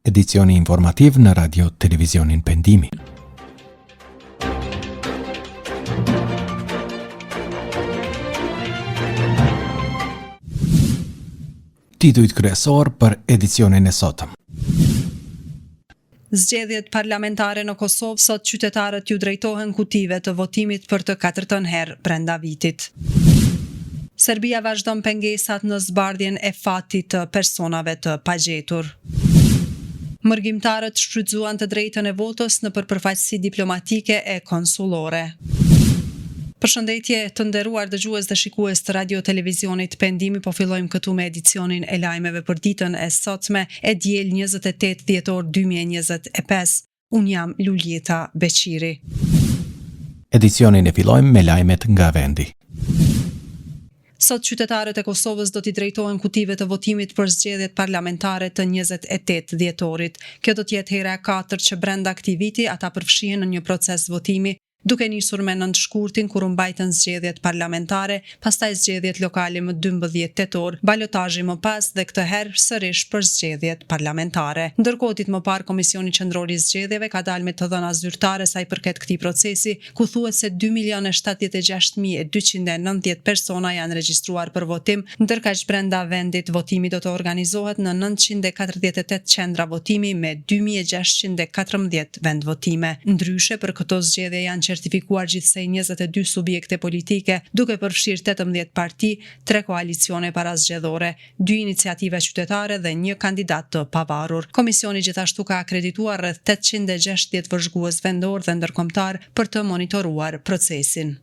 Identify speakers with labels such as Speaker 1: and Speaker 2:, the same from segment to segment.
Speaker 1: edicioni informativ në Radio Televizionin Pendimi. Titujt kryesor për edicionin e sotëm.
Speaker 2: Zgjedhjet parlamentare në Kosovë, sot qytetarët ju drejtohen kutive të votimit për të 4. herë brenda vitit. Serbia vazhdon pengesat në zbardhjen e fatit të personave të pagjetur. Mërgjimtarët shfrytzuan të drejtën e votës në përpërfaqësi diplomatike e konsullore. Përshëndetje të nderuar dëgjues dhe shikues të Radio Televizionit Pendimi, po fillojmë këtu me edicionin e lajmeve për ditën e sotme e diel 28 dhjetor 2025. Unë jam Luljeta Beqiri.
Speaker 1: Edicionin e fillojmë me lajmet nga vendi.
Speaker 2: Sot qytetarët e Kosovës do t'i drejtohen kutive të votimit për zgjedhjet parlamentare të 28 dhjetorit. Kjo do t'jetë hera e 4 që brenda këtij viti ata përfshihen në një proces votimi, duke nisur me 9 shkurtin kur u mbajtën zgjedhjet parlamentare, pastaj zgjedhjet lokale më 12 tetor, balotazhi më pas dhe këtë herë sërish për zgjedhjet parlamentare. Ndërkohë ditë më parë Komisioni Qendror i Zgjedhjeve ka dalë me të dhëna zyrtare sa i përket këtij procesi, ku thuhet se 2.076.290 persona janë regjistruar për votim, ndërkaq brenda vendit votimi do të organizohet në 948 qendra votimi me 2.614 vendvotime. Ndryshe për këto zgjedhje janë certifikuar gjithsej 22 subjekte politike, duke përfshirë 18 parti, 3 koalicione parazgjedhore, 2 iniciativa qytetare dhe 1 kandidat të pavarur. Komisioni gjithashtu ka akredituar rreth 860 vëzhgues vendor dhe ndërkombëtar për të monitoruar procesin.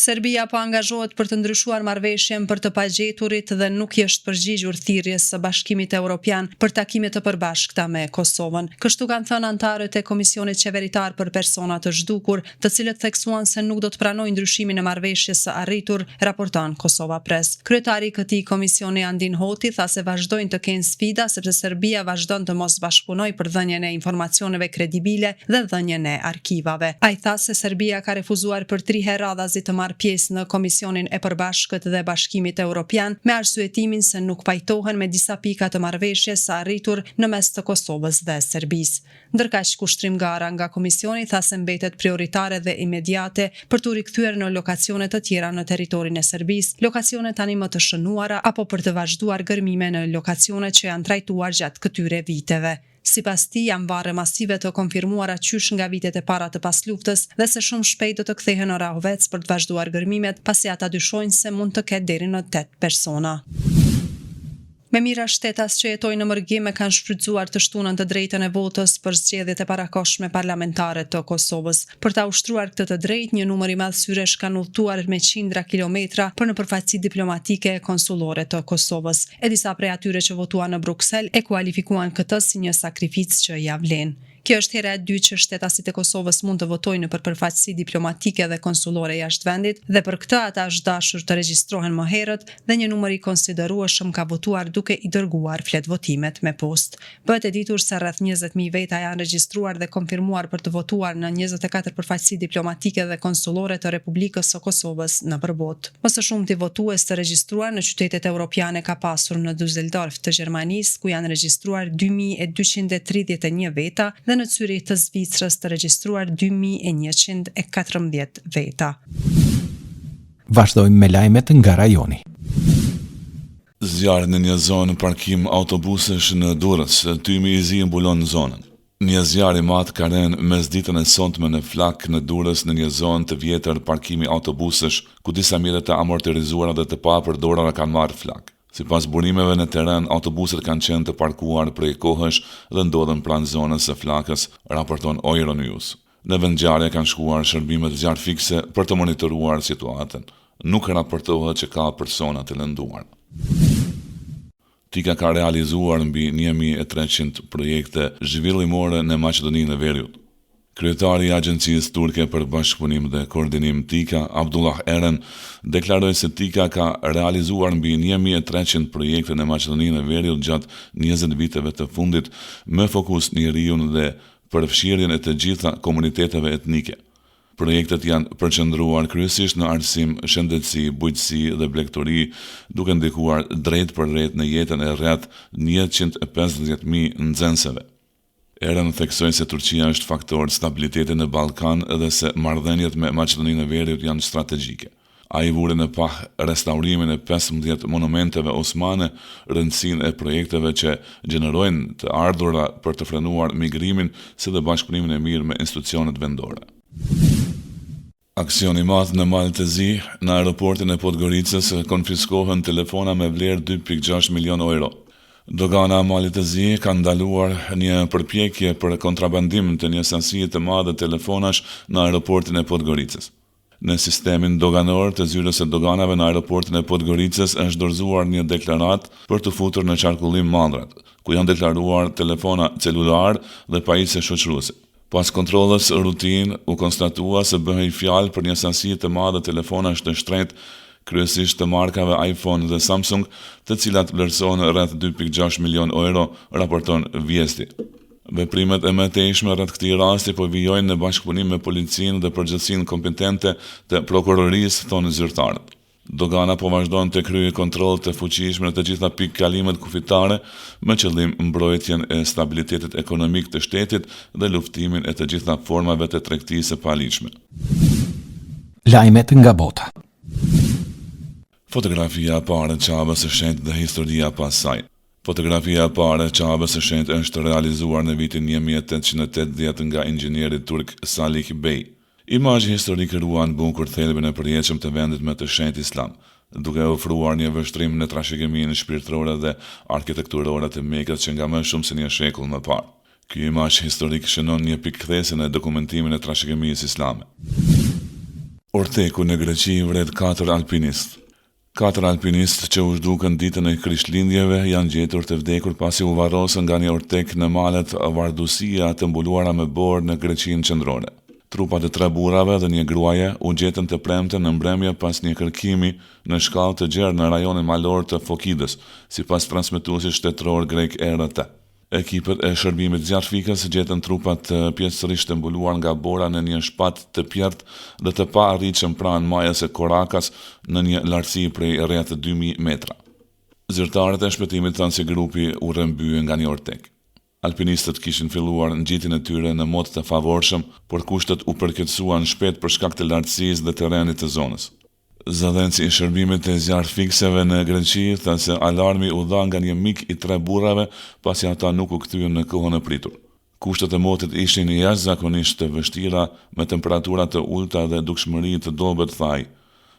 Speaker 2: Serbia po angazhohet për të ndryshuar marrëveshjen për të pagjeturit dhe nuk i është përgjigjur thirrjes së Bashkimit Evropian për takime të përbashkëta me Kosovën. Kështu kanë thënë anëtarët e Komisionit Qeveritar për persona të zhdukur, të cilët theksuan se nuk do të pranojnë ndryshimin e marrëveshjes së arritur, raporton Kosova Press. Kryetari i këtij komisioni Andin Hoti tha se vazhdojnë të kenë sfida sepse Serbia vazhdon të mos bashkëpunojë për dhënien e informacioneve kredibile dhe dhënien e arkivave. Ai tha se Serbia ka refuzuar për 3 herë radhazi të pjesë në Komisionin e Përbashkët dhe Bashkimit Evropian me arsyetimin se nuk pajtohen me disa pika të marrëveshjes së arritur në mes të Kosovës dhe Serbisë. Ndërkaq kushtrimgara nga komisioni tha se mbetet prioritare dhe imediate për t'u rikthyer në lokacione të tjera në territorin e Serbisë, lokacione tani më të shënuara apo për të vazhduar gërmime në lokacione që janë trajtuar gjatë këtyre viteve. Sipas tij janë varre masive të konfirmuara qysh nga vitet e para të pasluftës dhe se shumë shpejt do të kthehen në Rahovec për të vazhduar gërmimet, pasi ata dyshojnë se mund të ketë deri në 8 persona. Me mira shtetas që jetojnë në mërgjim e kanë shfrytzuar të shtunën të drejtën e votës për zgjedhjet e parakohshme parlamentare të Kosovës. Për ta ushtruar këtë të drejtë, një numër i madh syresh kanë udhëtuar me qindra kilometra për në përfaqësi diplomatike e konsullore të Kosovës. E disa prej atyre që votuan në Bruksel e kualifikuan këtë si një sakrificë që ia vlen. Kjo është hera e dytë që shtetasit e Kosovës mund të votojnë për përfaqësi diplomatike dhe konsullore jashtë vendit, dhe për këtë ata është dashur të regjistrohen më herët dhe një numër i konsiderueshëm ka votuar duke i dërguar fletvotimet me postë. Bëhet e ditur se rreth 20.000 veta janë regjistruar dhe konfirmuar për të votuar në 24 përfaqësi diplomatike dhe konsullore të Republikës së Kosovës në përbot. Më së shumti votues të regjistruar në qytetet europiane ka pasur në Düsseldorf të Gjermanisë, ku janë regjistruar 2.231 veta, dhe në Zyrich të Zvicrës të regjistruar 2.114 veta.
Speaker 1: Vazhdojmë me lajmet nga rajoni.
Speaker 3: Zjarri në një zonë parkim autobusesh në Durrës, tymi i zi mbulon zonën. Një zjarr i madh ka rënë mesditën e sotme në Flak në Durrës në një zonë të vjetër parkimi autobusesh, ku disa mjete të amortizuara dhe të papërdorura kanë marrë flak. Sipas burimeve në terren, autobuset kanë qenë të parkuar prej kohësh dhe ndodhen pranë zonës së Flakës, raporton Euronews. Në vendngjarje kanë shkuar shërbimet zjarr fikse për të monitoruar situatën. Nuk raportohet që ka persona të lënduar. Tika ka realizuar mbi 1.300 projekte zhvillimore në Maqedoninë e Veriut. Kryetari i Agjencisë Turke për Bashkëpunim dhe Koordinim Tika, Abdullah Eren, deklaroi se Tika ka realizuar mbi 1.300 projekte në Maqedoninë e Veriut gjatë 20 viteve të fundit, me fokus në njeriun dhe përfshirjen e të gjitha komuniteteve etnike. Projektet janë përqendruar kryesisht në arsim, shëndetësi, bujqësi dhe blegtori, duke ndikuar drejt për drejt në jetën e rreth 150.000 nxënësve. Erën theksoi se Turqia është faktor stabiliteti në Ballkan dhe se marrëdhëniet me Maqedoninë e Veriut janë strategjike. Ai vure në pah restaurimin e 15 monumenteve osmane, rëndësinë e projekteve që gjenerojnë të ardhura për të frenuar migrimin, si dhe bashkëpunimin e mirë me institucionet vendore. Aksioni madh në Malë të Zi, në aeroportin e Podgoricës konfiskohen telefona me vlerë 2.6 milion euro. Dogana e Malit të Zi ka ndaluar një përpjekje për kontrabandim të një sasie të madhe telefonash në aeroportin e Podgoricës. Në sistemin doganor të zyrës së doganave në aeroportin e Podgoricës është dorëzuar një deklarat për të futur në qarkullim mallrat, ku janë deklaruar telefona celular dhe pajisje shoqëruese. Pas kontrollës rutin u konstatua se bëhej fjalë për një sasi të madhe telefonash të shtrenjtë, kryesisht të markave iPhone dhe Samsung, të cilat vlerësohen rreth 2.6 milion euro, raporton Vjesti. Veprimet e mëtejshme rreth këtij rasti po vijojnë në bashkëpunim me policinë dhe përgjithësinë kompetente të prokurorisë, thonë zyrtarët. Dogana po vazhdon të kryejë kontroll të fuqishëm në të gjitha pikëkallimet kufitare me qëllim mbrojtjen e stabilitetit ekonomik të shtetit dhe luftimin e të gjitha formave të tregtisë së paligjshme.
Speaker 1: Lajmet nga bota.
Speaker 3: Fotografia e parë e Çabës së Shenjtë dhe historia pas saj. Fotografia e parë e Çabës së Shenjtë është realizuar në vitin 1880 nga inxhinieri turk Salih Bey. Imazhi historik ruan bukur thelbin e përjetshëm të vendit me të shenjtë islam, duke ofruar një vështrim në trashëgiminë shpirtërore dhe arkitekturore të Mekës që nga më shumë se një shekull më parë. Ky imazh historik shënon një pikëthesje në dokumentimin e trashëgimisë islame. Orteku në Greqi vret 4 alpinistë. 4 alpinistë që u zhdukën ditën e Krishtlindjeve janë gjetur të vdekur pasi u varrosën nga një ortek në malet Vardusia të mbuluara me borë në Greqinë qendrore. Trupat e 3 burrave dhe një gruaje u gjetën të premte në mbrëmje pas një kërkimi në shkallë të gjerë në rajonin malor të Fokidës, sipas transmetuesit shtetëror grek RT. Ekipet e shërbimit zjarfikës gjetën trupat pjesërisht të mbuluar nga bora në një shpat të pjertë dhe të pa arritshëm pranë majës së Korakas në një lartësi prej rreth 2000 metra. Zyrtarët e shpëtimit thanë se grupi u rrëmbye nga një ortek. Alpinistët kishin filluar ngjitjen e tyre në mod të favorshëm, por kushtet u përkeqësuan shpejt për shkak të lartësisë dhe terrenit të zonës. Zëdhënësi i shërbimit të zjarfikseve në Greqi tha se alarmi u dha nga një mik i 3 burrave pasi ata nuk u kthyen në kohën e pritur. Kushtet e motit ishin jashtëzakonisht të vështira me temperatura të ulta dhe dukshmëri të dobët, tha ai,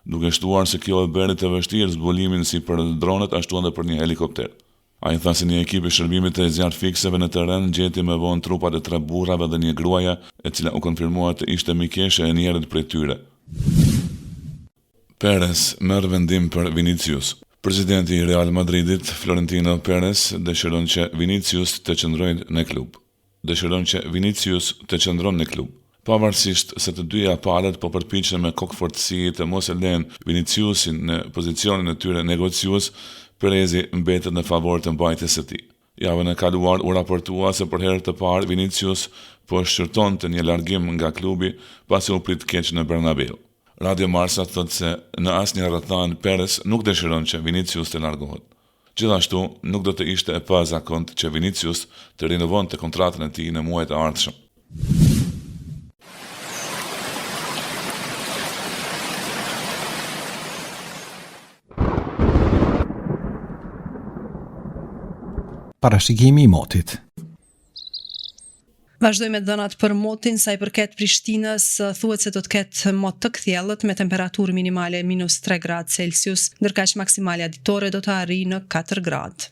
Speaker 3: duke shtuar se kjo e bëri të vështirë zbulimin si për dronet ashtu edhe për një helikopter. Ai tha se një ekip i shërbimit të zjarfikseve në terren gjeti më vonë trupat e 3 burrave dhe një gruaje, e cila u konfirmua të ishte mikeshe e njërit prej tyre. Perez merr vendim për Vinicius. Presidenti i Real Madridit, Florentino Perez, dëshiron që Vinicius të qëndrojë në klub. Pavarësisht se të dyja palët po përpiqen me kokëfortësi të mos e lënë Viniciusin në pozicionin e tyre negociues, Perezi mbetet në favor të mbajtjes së tij. Javën e kaluar u raportua se për herë të parë Vinicius po shqyrtonte një largim nga klubi pasi u prit keq në Bernabeu. Radio Marca thotë se në asnjë rrethant Perez nuk dëshiron që Vinicius të largohet. Gjithashtu, nuk do të ishte e pazakontë që Vinicius të rinovonte kontratën e tij në muajt e ardhshëm.
Speaker 1: Parashikimi i motit.
Speaker 2: Vazhdojmë me dhënat për motin, sa i përket Prishtinës, thuhet se do të ketë mot të kthjellët me temperaturë minimale -3 gradë Celsius, ndërkaq maksimale ditore do të arrijë në 4 gradë.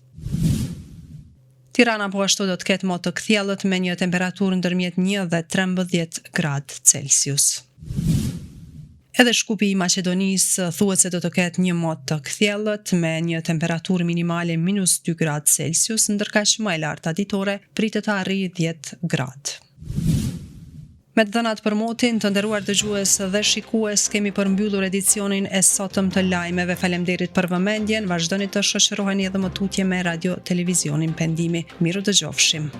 Speaker 2: Tirana po ashtu do të ketë mot të kthjellët me një temperaturë ndërmjet 1 dhe 13 gradë Celsius. Edhe Shkupi i Maqedonisë thuhet se do të ketë një mot të kthjellët me një temperaturë minimale -2 gradë Celsius, ndërkaq më e larta ditore pritet të arrijë 10 gradë. Me dhënat për motin, të nderuar dëgjues dhe shikues, kemi përmbyllur edicionin e sotëm të lajmeve. Faleminderit për vëmendjen. Vazhdoni të shoqëroheni edhe më tutje me Radio Televizionin Pendimi. Miru dëgjofshim.